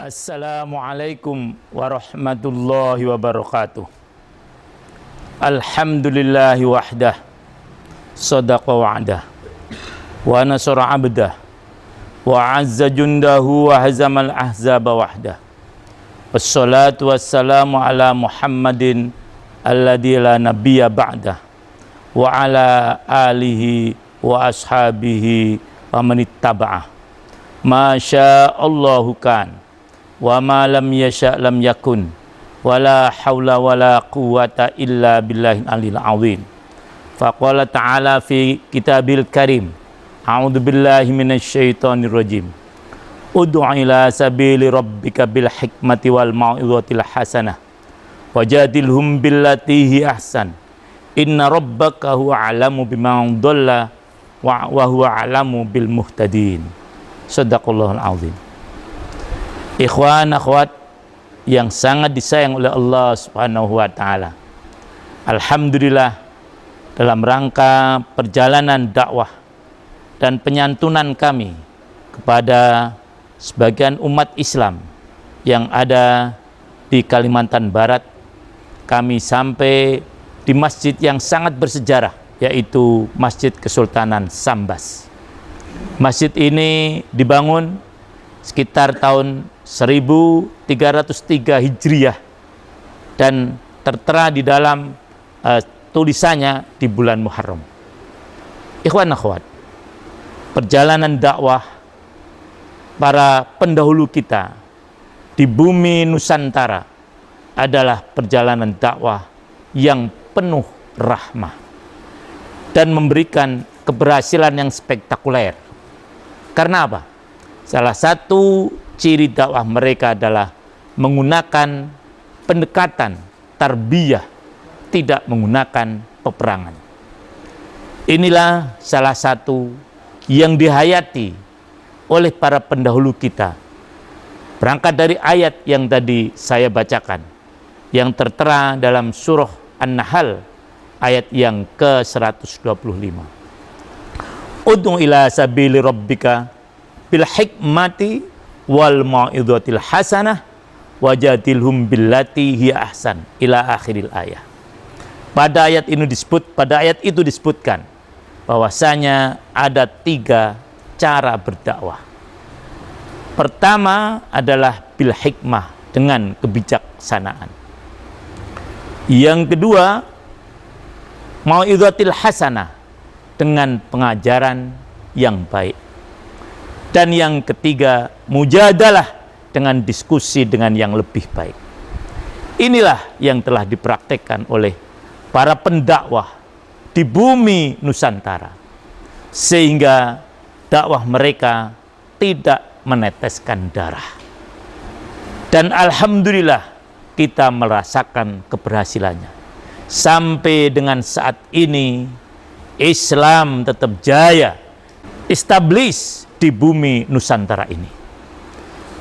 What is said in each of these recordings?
Assalamualaikum warahmatullahi wabarakatuh. Alhamdulillahi wahdah, sadaqa wa'dah, wa nasara abdah, wa azza jundahu wa hazamal ahzaba wahdah. Wassalatu wassalamu ala Muhammadin alladzi la nabiyya ba'dah, wa ala alihi wa ashabihi wa manittaba'ah. Masya Allahu kan, wa ma lam yasha' lam yakun, wala haula wala quwata illa billahil aliyil azim. Faqala ta'ala fi kitabil karim, a'udzu billahi minasyaitonir rajim. Ud'u ila sabili rabbika bil hikmati wal mau'izatil hasanah wajadilhum billati hi ahsan. Inna rabbaka huwa a'lamu biman dhalla wa huwa a'lamu bil muhtadin. Shadaqallahul azim. Ikhwan akhwat yang sangat disayang oleh Allah Subhanahu wa taala. Alhamdulillah, dalam rangka perjalanan dakwah dan penyantunan kami kepada sebagian umat Islam yang ada di Kalimantan Barat, kami sampai di masjid yang sangat bersejarah, yaitu Masjid Kesultanan Sambas. Masjid ini dibangun sekitar tahun 1303 Hijriah dan tertera di dalam tulisannya di bulan Muharram. Ikhwan akhwat, perjalanan dakwah para pendahulu kita di bumi Nusantara adalah perjalanan dakwah yang penuh rahmah dan memberikan keberhasilan yang spektakuler. Karena apa? Salah satu ciri dakwah mereka adalah menggunakan pendekatan tarbiyah, tidak menggunakan peperangan. Inilah salah satu yang dihayati oleh para pendahulu kita. Berangkat dari ayat yang tadi saya bacakan, yang tertera dalam surah An-Nahl ayat yang ke-125. Ud'u ila sabili rabbika bil hikmati wal mau'izatil hasanah wajadilhum billati hiya ahsan ila akhiril ayat. Pada ayat itu disebutkan bahwasanya ada 3 cara berdakwah. Pertama adalah bil hikmah, dengan kebijaksanaan. Yang kedua, mau'izatil hasanah, dengan pengajaran yang baik. Dan yang ketiga, mujadalah, dengan diskusi dengan yang lebih baik. Inilah yang telah dipraktekkan oleh para pendakwah di bumi Nusantara, sehingga dakwah mereka tidak meneteskan darah. Dan alhamdulillah kita merasakan keberhasilannya. Sampai dengan saat ini Islam tetap jaya establish di bumi Nusantara ini.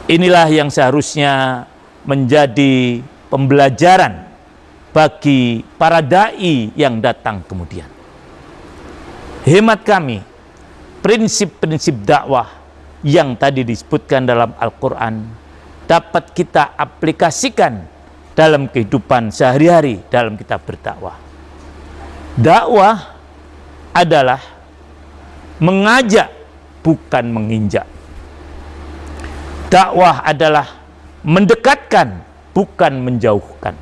Inilah yang seharusnya menjadi pembelajaran bagi para dai yang datang kemudian. Hemat kami, prinsip-prinsip dakwah yang tadi disebutkan dalam Al-Quran dapat kita aplikasikan dalam kehidupan sehari-hari dalam kita berdakwah. Dakwah adalah mengajak, bukan menginjak. Dakwah adalah mendekatkan, bukan menjauhkan.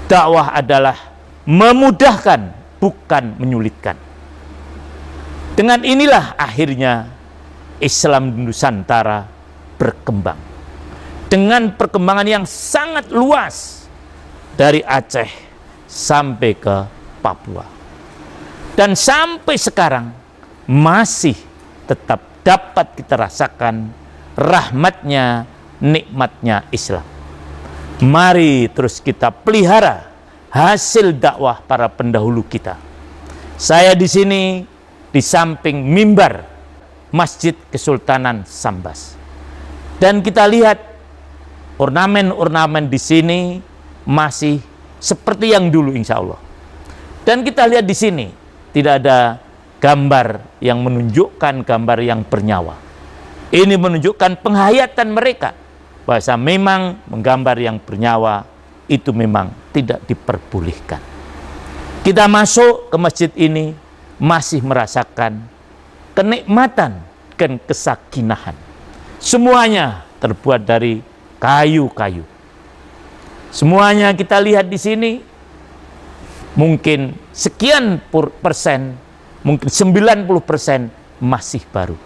Dakwah adalah memudahkan, bukan menyulitkan. Dengan inilah akhirnya Islam di Nusantara berkembang dengan perkembangan yang sangat luas dari Aceh sampai ke Papua. Dan sampai sekarang masih tetap dapat kita rasakan rahmatnya, nikmatnya Islam. Mari terus kita pelihara hasil dakwah para pendahulu kita. Saya di sini di samping mimbar Masjid Kesultanan Sambas. Dan kita lihat ornamen-ornamen di sini masih seperti yang dulu insya Allah. Dan kita lihat di sini tidak ada gambar yang menunjukkan gambar yang bernyawa. Ini menunjukkan penghayatan mereka bahwa memang menggambar yang bernyawa itu memang tidak diperbolehkan. Kita masuk ke masjid ini masih merasakan kenikmatan dan kesakinahan. Semuanya terbuat dari kayu-kayu. Semuanya kita lihat di sini mungkin sekian persen, mungkin 90% masih baru.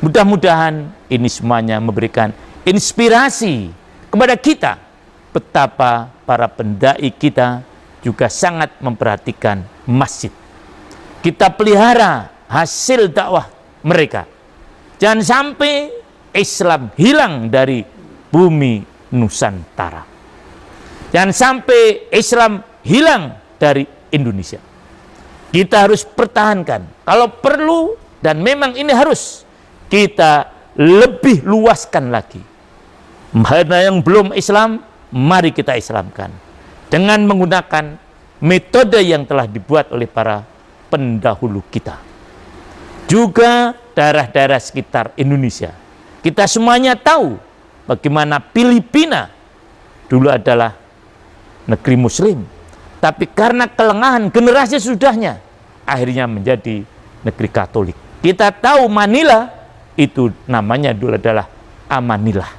Mudah-mudahan ini semuanya memberikan inspirasi kepada kita betapa para pendai kita juga sangat memperhatikan masjid. Kita pelihara hasil dakwah mereka. Jangan sampai Islam hilang dari bumi Nusantara. Jangan sampai Islam hilang dari Indonesia. Kita harus pertahankan. Kalau perlu, dan memang ini harus, kita lebih luaskan lagi. Mana yang belum Islam, mari kita Islamkan. Dengan menggunakan metode yang telah dibuat oleh para pendahulu kita. Juga daerah-daerah sekitar Indonesia. Kita semuanya tahu bagaimana Filipina dulu adalah negeri Muslim. Tapi karena kelengahan generasi sudahnya, akhirnya menjadi negeri Katolik. Kita tahu Manila, itu namanya dulu adalah Amanillah.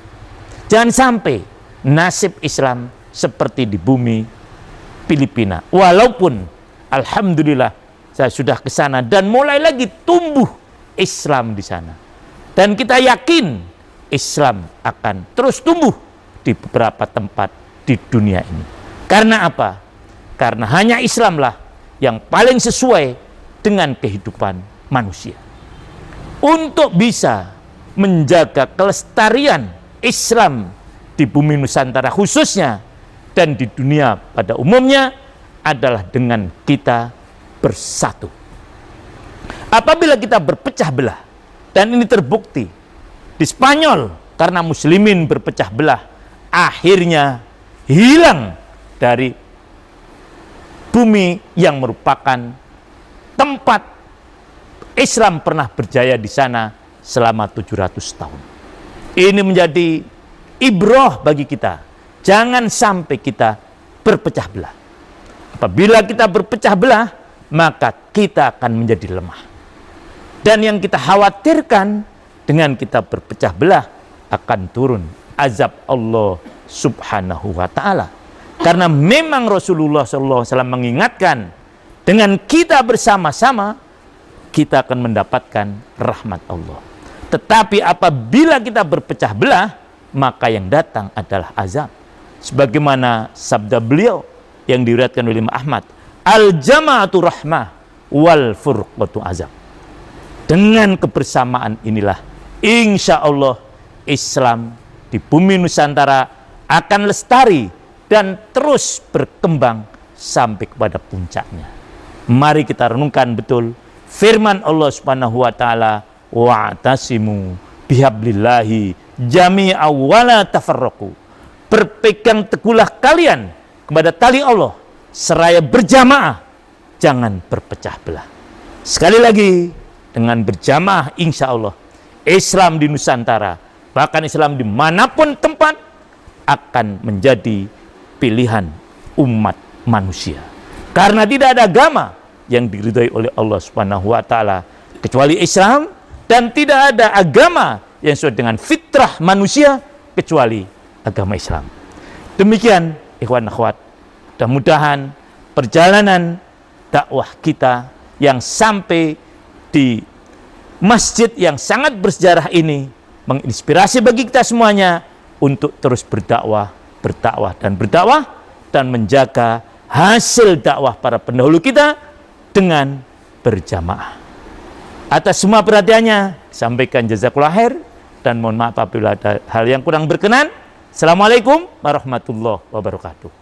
Jangan sampai nasib Islam seperti di bumi Filipina. Walaupun alhamdulillah saya sudah ke sana dan mulai lagi tumbuh Islam di sana. Dan kita yakin Islam akan terus tumbuh di beberapa tempat di dunia ini. Karena apa? Karena hanya Islamlah yang paling sesuai dengan kehidupan manusia. Untuk bisa menjaga kelestarian Islam di bumi Nusantara khususnya dan di dunia pada umumnya adalah dengan kita bersatu. Apabila kita berpecah belah, dan ini terbukti di Spanyol karena muslimin berpecah belah, akhirnya hilang dari bumi yang merupakan tempat Islam pernah berjaya di sana selama 700 tahun. Ini menjadi ibrah bagi kita. Jangan sampai kita berpecah belah. Apabila kita berpecah belah, maka kita akan menjadi lemah. Dan yang kita khawatirkan dengan kita berpecah belah akan turun azab Allah Subhanahu wa ta'ala. Karena memang Rasulullah SAW mengingatkan, dengan kita bersama-sama kita akan mendapatkan rahmat Allah. Tetapi apabila kita berpecah belah, maka yang datang adalah azab. Sebagaimana sabda beliau yang diriwayatkan oleh Imam Ahmad, al-jama'atu rahmah wal furqatu azab. Dengan kebersamaan inilah insya Allah Islam di bumi Nusantara akan lestari dan terus berkembang sampai kepada puncaknya. Mari kita renungkan betul firman Allah Subhanahu wa taala, wa'tasimu bihablillahi jami'a wala tafarraqu. Berpegang teguhlah kalian kepada tali Allah seraya berjamaah, jangan berpecah belah. Sekali lagi, dengan berjamaah insya Allah Islam di Nusantara, bahkan Islam dimanapun tempat, akan menjadi pilihan umat manusia. Karena tidak ada agama yang diridhai oleh Allah Subhanahu wa ta'ala kecuali Islam, dan tidak ada agama yang sesuai dengan fitrah manusia kecuali agama Islam. Demikian ikhwan akhwat, mudah-mudahan perjalanan dakwah kita yang sampai di masjid yang sangat bersejarah ini menginspirasi bagi kita semuanya untuk terus berdakwah dan menjaga hasil dakwah para pendahulu kita dengan berjamaah. Atas semua perhatiannya, sampaikan jazakallahu khair dan mohon maaf apabila ada hal yang kurang berkenan. Assalamualaikum warahmatullahi wabarakatuh.